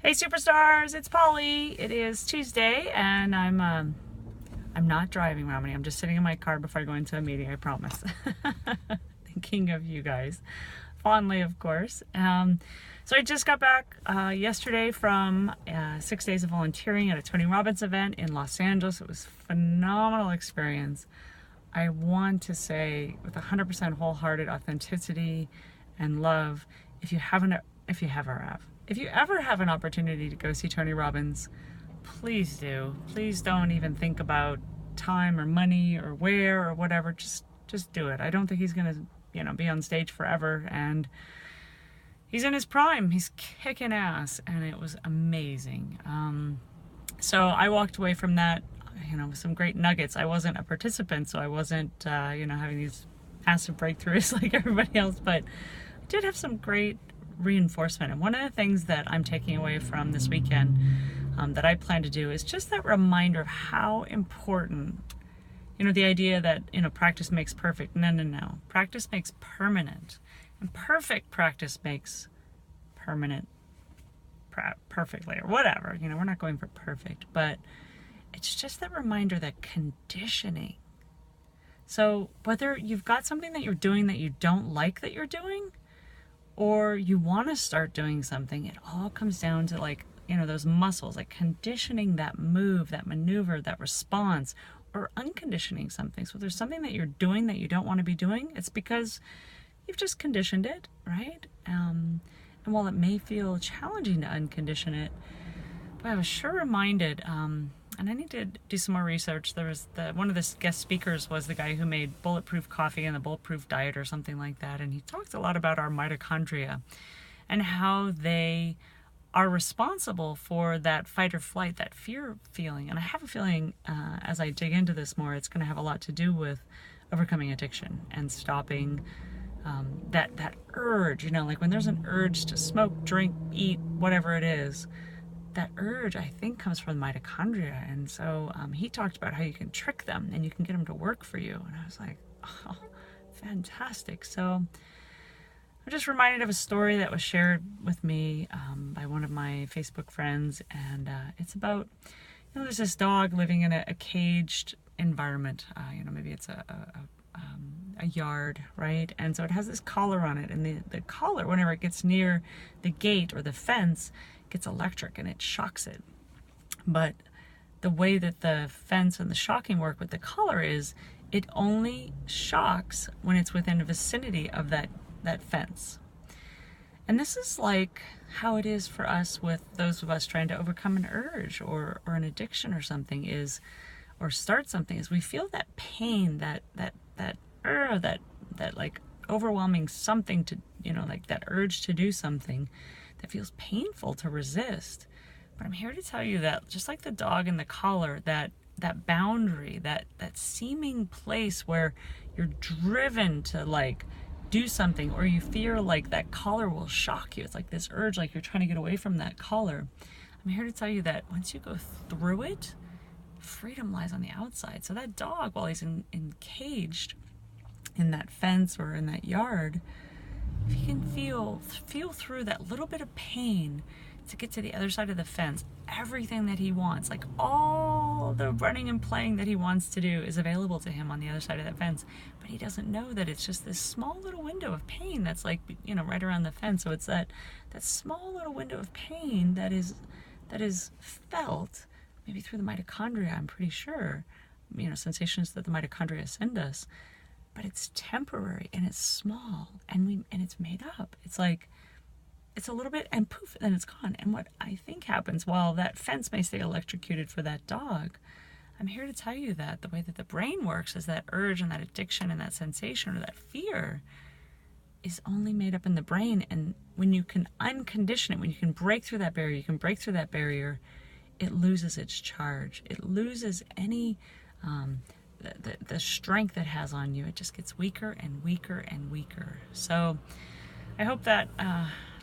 Hey superstars, it's Polly. It is Tuesday and I'm not driving, Romney. I'm just sitting in my car before I go into a meeting, I promise. Thinking of you guys. Fondly, of course. So I just got back yesterday from 6 days of volunteering at a Tony Robbins event in Los Angeles. It was a phenomenal experience. I want to say with 100% wholehearted authenticity and love, if you ever have an opportunity to go see Tony Robbins, please do. Please don't even think about time or money or where or whatever. Just do it. I don't think he's gonna, be on stage forever, and he's in his prime. He's kicking ass, and it was amazing. So I walked away from that, with some great nuggets. I wasn't a participant, so I wasn't, having these massive breakthroughs like everybody else, but I did have some great reinforcement. And one of the things that I'm taking away from this weekend that I plan to do is just that reminder of how important, the idea that, practice makes perfect. No. Practice makes permanent. And perfect practice makes permanent perfectly, or whatever. We're not going for perfect, but it's just that reminder that conditioning. So whether you've got something that you're doing that you don't like that you're doing, or you want to start doing something, it all comes down to those muscles, like conditioning that move, that maneuver, that response, or unconditioning something. So if there's something that you're doing that you don't want to be doing, it's because you've just conditioned it, right? And while it may feel challenging to uncondition it, but I was sure reminded, and I need to do some more research. There was one of the guest speakers was the guy who made Bulletproof Coffee and the Bulletproof Diet or something like that. And he talked a lot about our mitochondria and how they are responsible for that fight or flight, that fear feeling. And I have a feeling as I dig into this more, it's going to have a lot to do with overcoming addiction and stopping that urge, like when there's an urge to smoke, drink, eat, whatever it is, that urge, I think, comes from the mitochondria. And so he talked about how you can trick them and you can get them to work for you. And I was like, oh, fantastic. So I'm just reminded of a story that was shared with me by one of my Facebook friends. And it's about, there's this dog living in a caged environment. Maybe it's a yard, right? And so it has this collar on it. And the collar, whenever it gets near the gate or the fence, gets electric and it shocks it. But the way that the fence and the shocking work with the collar is it only shocks when it's within the vicinity of that fence. And this is like how it is for us with those of us trying to overcome an urge or an addiction or something or start something, is we feel that pain, that like overwhelming something to, like that urge to do something that feels painful to resist. But I'm here to tell you that just like the dog in the collar, that boundary, that seeming place where you're driven to do something, or you fear like that collar will shock you. It's like this urge, like you're trying to get away from that collar. I'm here to tell you that once you go through it, freedom lies on the outside. So that dog, while he's caged in that fence or in that yard, if he can feel through that little bit of pain to get to the other side of the fence, everything that he wants, like all the running and playing that he wants to do, is available to him on the other side of that fence. But he doesn't know that it's just this small little window of pain that's right around the fence. So it's that small little window of pain that is felt maybe through the mitochondria, I'm pretty sure, sensations that the mitochondria send us. But it's temporary and it's small and it's made up. It's like, it's a little bit and poof, then it's gone. And what I think happens, while that fence may stay electrocuted for that dog, I'm here to tell you that the way that the brain works is that urge and that addiction and that sensation or that fear is only made up in the brain. And when you can uncondition it, when you can break through that barrier, it loses its charge. It loses any the strength it has on you. It just gets weaker and weaker and weaker. So I hope that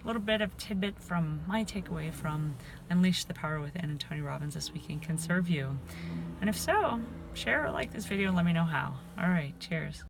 little bit of tidbit from my takeaway from Unleash the Power Within and Tony Robbins this weekend can serve you. And if so, share or like this video and let me know how. All right, cheers.